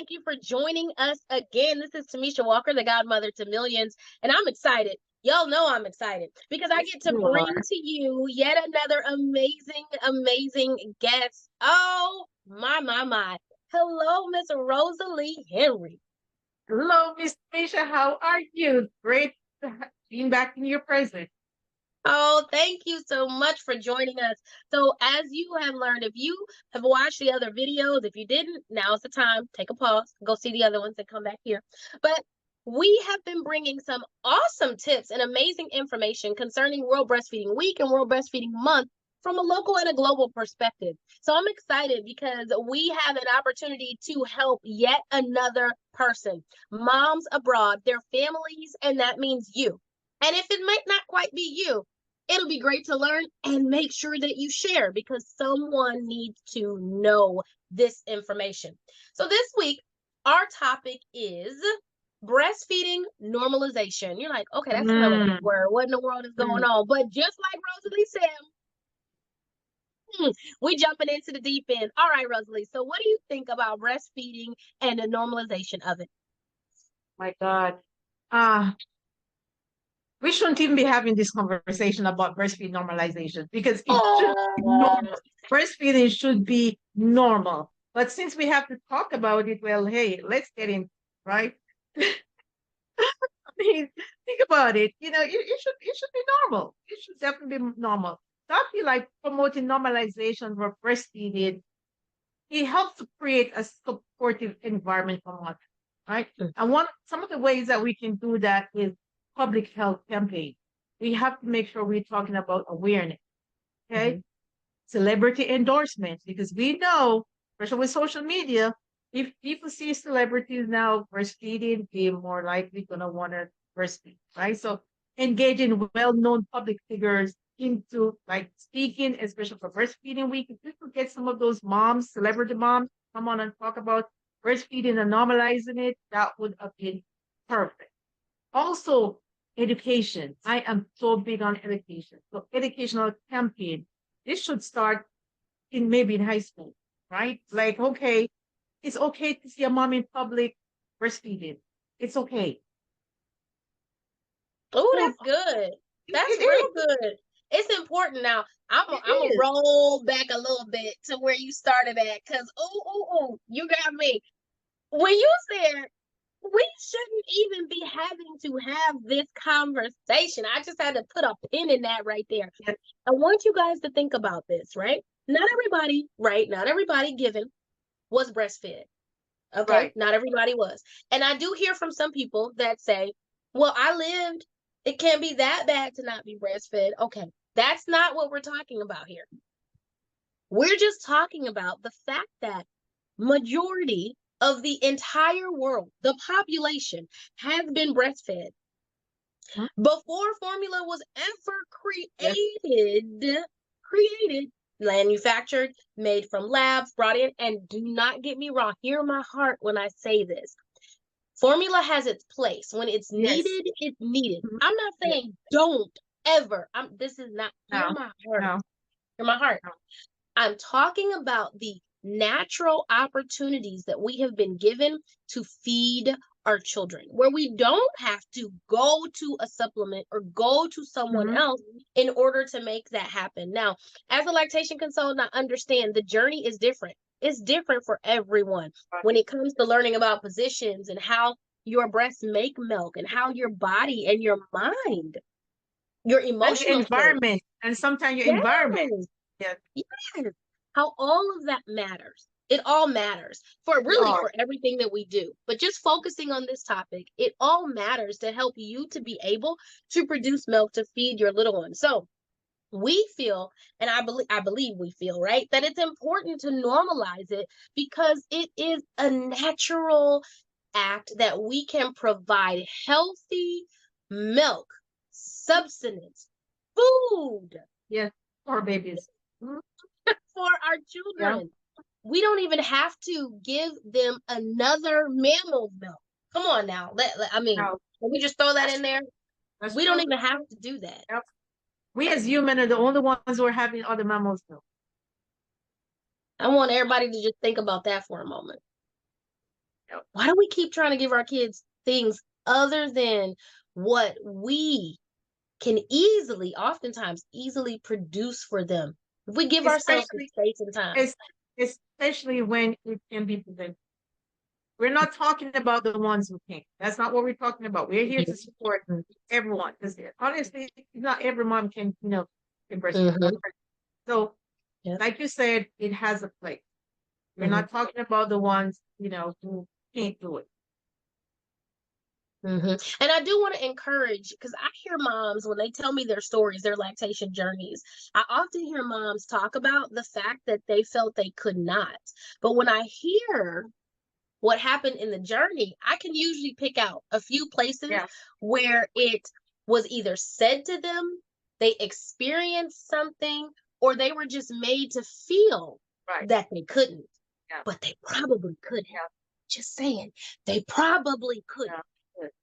thank you for joining us again. This is Tomesha Walker, the Godmother to Millions, and I'm excited. Y'all know I'm excited because I get to bring to you yet another amazing guest. Oh, my. Hello, Miss Rosalee Henry. Hello, Miss Tomesha. How are you? Great being back in your presence. Oh, thank you so much for joining us. So, as you have learned, if you have watched the other videos, if you didn't, now's the time. Take a pause, go see the other ones, and come back here. But we have been bringing some awesome tips and amazing information concerning World Breastfeeding Week and World Breastfeeding Month from a local and a global perspective. So, I'm excited because we have an opportunity to help yet another person, moms abroad, their families, and that means you. And if it might not quite be you, it'll be great to learn and make sure that you share because someone needs to know this information. So this week, our topic is breastfeeding normalization. You're like, okay, that's kind of a big word. What in the world is going on? But just like Rosalee said, we jumping into the deep end. All right, Rosalee. So what do you think about breastfeeding and the normalization of it? My God. We shouldn't even be having this conversation about breastfeeding normalization because it should be normal. Breastfeeding should be normal. But since we have to talk about it, well, hey, let's get in, right? I mean, think about it. It should be normal. It should definitely be normal. So I feel like promoting normalization for breastfeeding, it helps to create a supportive environment for mothers, right? And some of the ways that we can do that is public health campaign. We have to make sure we're talking about awareness, okay? Celebrity endorsements, because we know, especially with social media, if people see celebrities now breastfeeding, they're more likely gonna want to breastfeed, right? So engaging well-known public figures into like speaking, especially for breastfeeding week. If we could get some of those moms, celebrity moms, come on and talk about breastfeeding and normalizing it, that would have been perfect. Also, education. I am so big on education. So educational campaign. This should start maybe in high school, right? Like, okay, it's okay to see a mom in public breastfeeding. It's okay. Oh, that's good. That's real good. It's important. Now, I'm gonna roll back a little bit to where you started at, because you got me. When you said we shouldn't even be having to have this conversation, I just had to put a pin in that right there. I want you guys to think about this, right? Not everybody given was breastfed. Okay, Right. not everybody was. And I do hear from some people that say, well, I lived, it can't be that bad to not be breastfed. Okay, that's not what we're talking about here. We're just talking about the fact that majority of the entire world, the population, has been breastfed. Before formula was ever created, manufactured, made from labs, brought in, and do not get me wrong, hear my heart when I say this. Formula has its place. When it's needed, it's needed. I'm not saying don't ever. This is not, hear my heart. Hear my heart. I'm talking about the natural opportunities that we have been given to feed our children, where we don't have to go to a supplement or go to someone else in order to make that happen. Now, as a lactation consultant, I understand the journey is different. It's different for everyone when it comes to learning about positions and how your breasts make milk and how your body and your mind, your emotional environment, and sometimes your environment. Yes. How all of that matters. It all matters for everything that we do. But just focusing on this topic, it all matters to help you to be able to produce milk to feed your little one. So we feel, and I believe we feel, right, that it's important to normalize it because it is a natural act that we can provide healthy milk, substance, food. Yes, for babies. For our children. We don't even have to give them another mammal milk. Come on now. Can we just throw that in there? We don't even have to do that. We as humans are the only ones who are having other mammals milk. I want everybody to just think about that for a moment. Yep. Why do we keep trying to give our kids things other than what we can oftentimes easily produce for them? If we give ourselves the Especially, space and time. es- especially when it can be prevented. We're not talking about the ones who can't. That's not what we're talking about. We're here to support everyone because honestly, not every mom can, can breastfeed. Mm-hmm. So, Yep. like you said, it has a place. We're Mm-hmm. not talking about the ones, who can't do it. And I do want to encourage, because I hear moms when they tell me their stories, their lactation journeys. I often hear moms talk about the fact that they felt they could not. But when I hear what happened in the journey, I can usually pick out a few places Yeah. where it was either said to them, they experienced something, or they were just made to feel Right. that they couldn't. Yeah. But they probably could have. Yeah. Just saying, they probably could.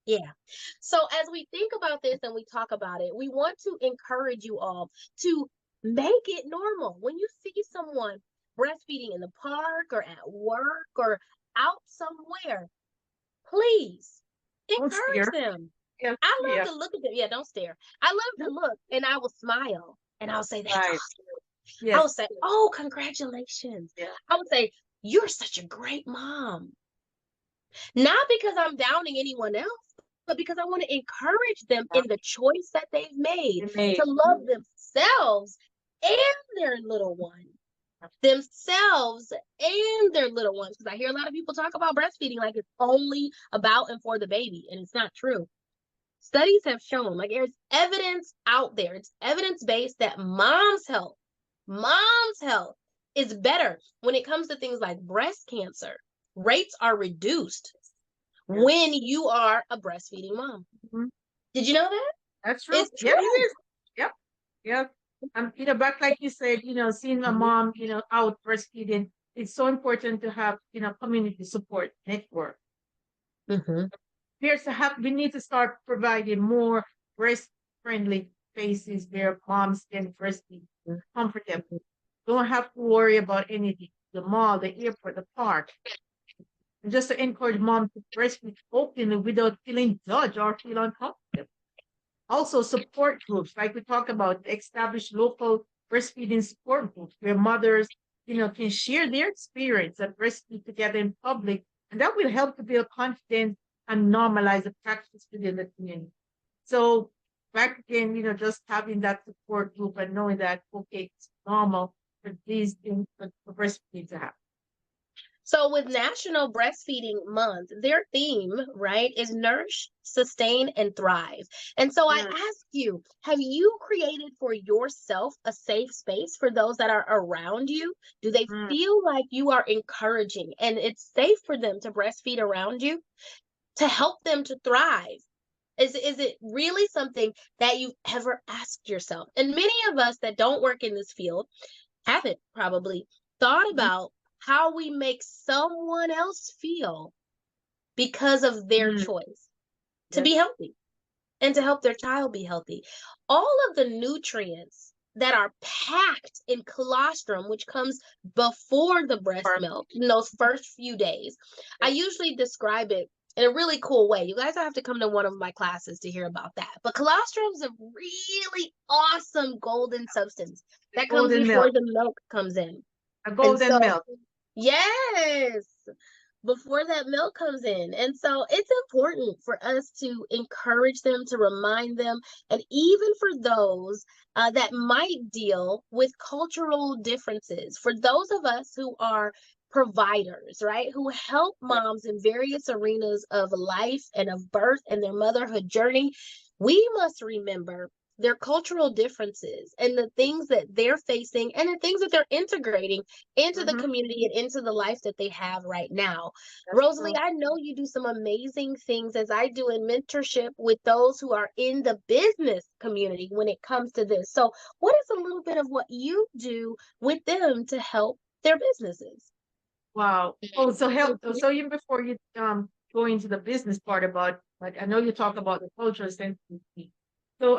Yeah. So as we think about this and we talk about it, we want to encourage you all to make it normal. When you see someone breastfeeding in the park or at work or out somewhere, please Don't encourage stare. them. Yeah. I love Yeah. to look at them. Yeah, don't stare. I love to look and I will smile and I'll say, that's Right. awesome. I Yes. will say, oh, congratulations. Yeah. I would say, you're such a great mom. Not because I'm downing anyone else, but because I want to encourage them Yeah. in the choice that they've made They made. to love themselves and their little one. Themselves and their little ones. Because I hear a lot of people talk about breastfeeding like it's only about and for the baby, and it's not true. Studies have shown, like there's evidence out there, it's evidence-based that mom's health is better when it comes to things like breast cancer. Rates are reduced when you are a breastfeeding mom. Mhm. Did you know that? That's true. It's Yeah, it true. is. Yep. Yep. Back like you said, seeing a mom, out breastfeeding, it's so important to have, community support network. Mm-hmm. We need to start providing more breast friendly spaces where moms can breastfeed comfortably. Don't have to worry about anything. The mall, the airport, the park. And just to encourage mom to breastfeed openly without feeling judged or feel uncomfortable. Also, support groups, like we talk about, establish local breastfeeding support groups where mothers, can share their experience and breastfeed together in public, and that will help to build confidence and normalize the practice within the community. So, back again, just having that support group and knowing that okay, it's normal for these things for breastfeeding to happen. So, with National Breastfeeding Month, their theme, right, is nourish, sustain, and thrive. And so, I ask you, have you created for yourself a safe space for those that are around you? Do they feel like you are encouraging and it's safe for them to breastfeed around you to help them to thrive? Is it really something that you've ever asked yourself? And many of us that don't work in this field haven't probably thought about how we make someone else feel because of their choice to be healthy and to help their child be healthy. All of the nutrients that are packed in colostrum, which comes before the breast milk in those first few days, I usually describe it in a really cool way. You guys have to come to one of my classes to hear about that. But colostrum is a really awesome golden substance that comes Golden before milk. the milk comes in. A And golden so, milk. yes, before that milk comes in. And so it's important for us to encourage them, to remind them, and even for those that might deal with cultural differences, for those of us who are providers, right, who help moms in various arenas of life and of birth and their motherhood journey, we must remember their cultural differences and the things that they're facing and the things that they're integrating into the community and into the life that they have right now. Rosalee, I know you do some amazing things as I do in mentorship with those who are in the business community when it comes to this. So, what is a little bit of what you do with them to help their businesses? Wow. Oh, so help. So even before you go into the business part about, like, I know you talk about the cultural sensitivity. So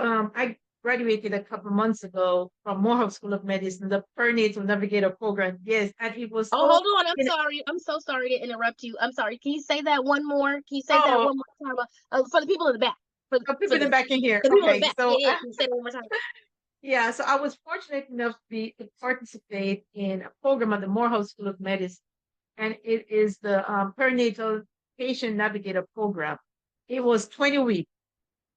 graduated a couple months ago from Morehouse School of Medicine, the perinatal navigator program. Yes, and it was Oh, so, hold on. I'm you know, sorry. I'm so sorry to interrupt you. I'm sorry. Can you say that one more? Can you say that oh, one more time? For the people in the back. For people for in the the, back in here. the people in the Okay, back. so Yeah, yeah. Can you say that one more time? yeah, so I was fortunate enough to participate in a program at the Morehouse School of Medicine, and it is the perinatal patient navigator program. It was 20 weeks.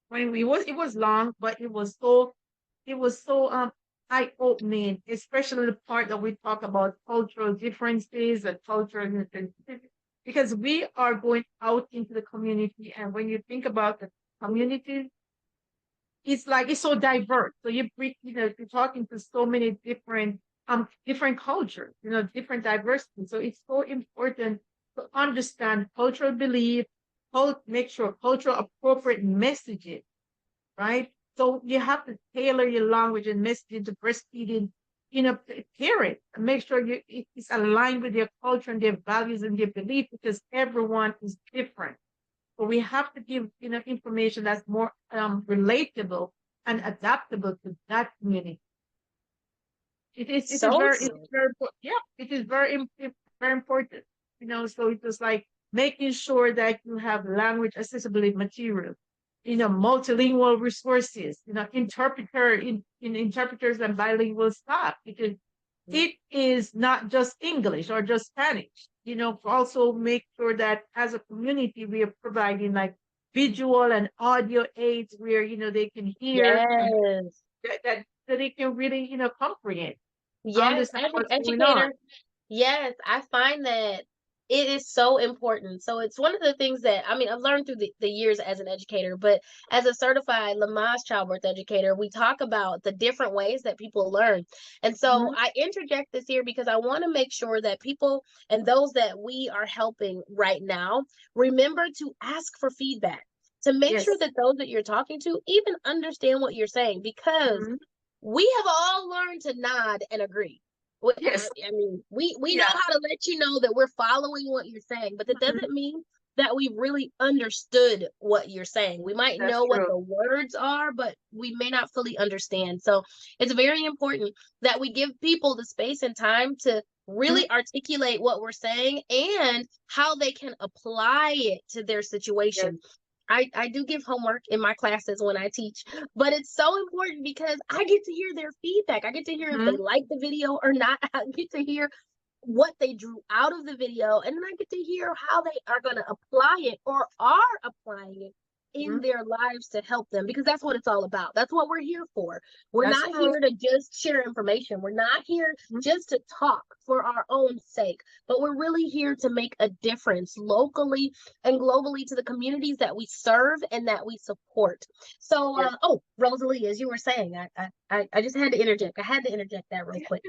20 weeks. It was long, but it was so eye-opening, especially the part that we talk about cultural differences and cultural differences, because we are going out into the community, and when you think about the community, it's like it's so diverse. So you're talking to so many different cultures, different diversity. So it's so important to understand cultural belief, make sure cultural appropriate messages, right? So you have to tailor your language and messaging to breastfeeding, parents, and make sure it's aligned with their culture and their values and their belief, because everyone is different. So we have to give, information that's more relatable and adaptable to that community. It is So very, true. yeah, it is very important. So it was like making sure that you have language accessibility material, multilingual resources, in interpreters and bilingual staff, because it is not just English or just Spanish. Also make sure that as a community we are providing like visual and audio aids where they can hear and Yes. that they can really comprehend, Yes. understand As an what's going on. educator, yes, I find that it is so important. So it's one of the things that I mean I've learned through the years as an educator, but as a certified Lamaze childbirth educator, we talk about the different ways that people learn. And so Mhm. I interject this here because I want to make sure that people and those that we are helping right now remember to ask for feedback. To make sure Yes. that those that you're talking to even understand what you're saying, because Mhm. we have all learned to nod and agree. Yes. I mean, we know Yeah. how to let you know that we're following what you're saying, but that Mhm. doesn't mean that we really understood what you're saying. We might That's know what true. the words are, but we may not fully understand. So it's very important that we give people the space and time to Mhm. really articulate what we're saying and how they can apply it to their Yes. situation. I do give homework in my classes when I teach, but it's so important because I get to hear their feedback. I get to hear if they Mhm. like the video or not. I get to hear what they drew out of the video, and then I get to hear how they are going to apply it or are applying it in Mhm. their lives to help them, because that's what it's all about. That's what we're here for. We're That's not true. here to just share information. We're not here Mhm. just to talk for our own sake, but we're really here to make a difference locally and globally to the communities that we serve and that we support. So, Yes. oh, Rosalie, as you were saying, I just had to interject. I had to interject that real quick.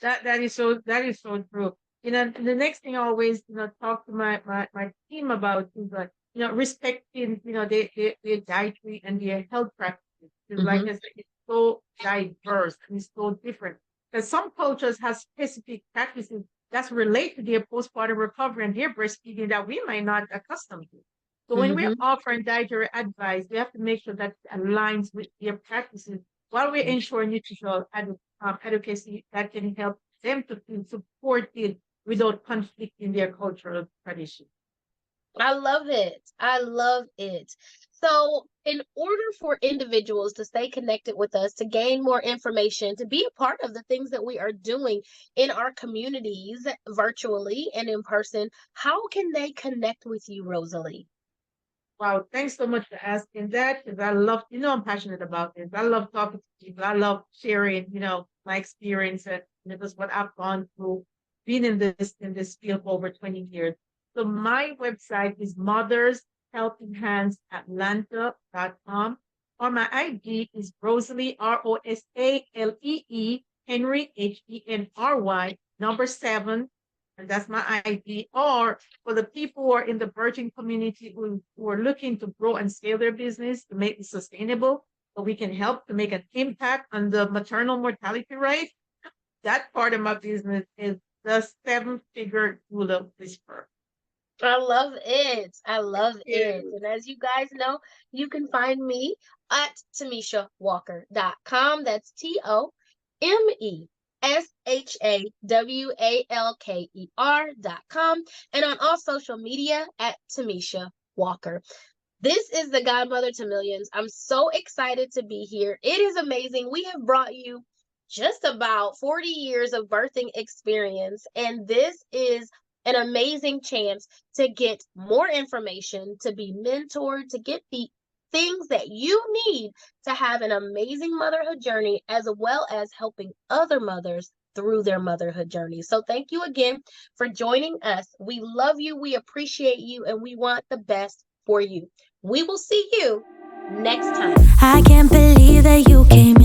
That is so true. The next thing I always talk to my team about is like respecting their dietary and their health practices. Because like Mm-hmm. I said, it's so diverse and it's so different. Because some cultures have specific practices that's related to their postpartum recovery and their breastfeeding that we might not accustomed to. So when we're Mm-hmm. offering dietary advice, we have to make sure that it aligns with their practices while we ensure nutritional advocacy that can help them to feel supported without conflicting their cultural tradition. I love it. I love it. So, in order for individuals to stay connected with us, to gain more information, to be a part of the things that we are doing in our communities, virtually and in person, how can they connect with you, Rosalie? Wow, thanks so much for asking that because I love, I'm passionate about this. I love talking to people. I love sharing, my experience and just what I've gone through being in this field for over 20 years. So my website is mothershelpinghandsatlanta.com, or my ID is Rosalie, Rosalee, Henry, Henry, number 7, and that's my ID. Or for the people who are in the virgin community who are looking to grow and scale their business to make it sustainable, so we can help to make an impact on the maternal mortality rate. That part of my business is the 7-figure doula whisper. I love it. I love it. You. And as you guys know, you can find me at TomeshaWalker.com. That's TomeshaWalker.com. And on all social media at Tomesha Walker. This is the Godmother to Millions. I'm so excited to be here. It is amazing. We have brought you just about 40 years of birthing experience, and this is an amazing chance to get more information, to be mentored, to get the things that you need to have an amazing motherhood journey, as well as helping other mothers through their motherhood journey. So thank you again for joining us. We love you, we appreciate you, and we want the best for you. We will see you next time. I can't believe that you came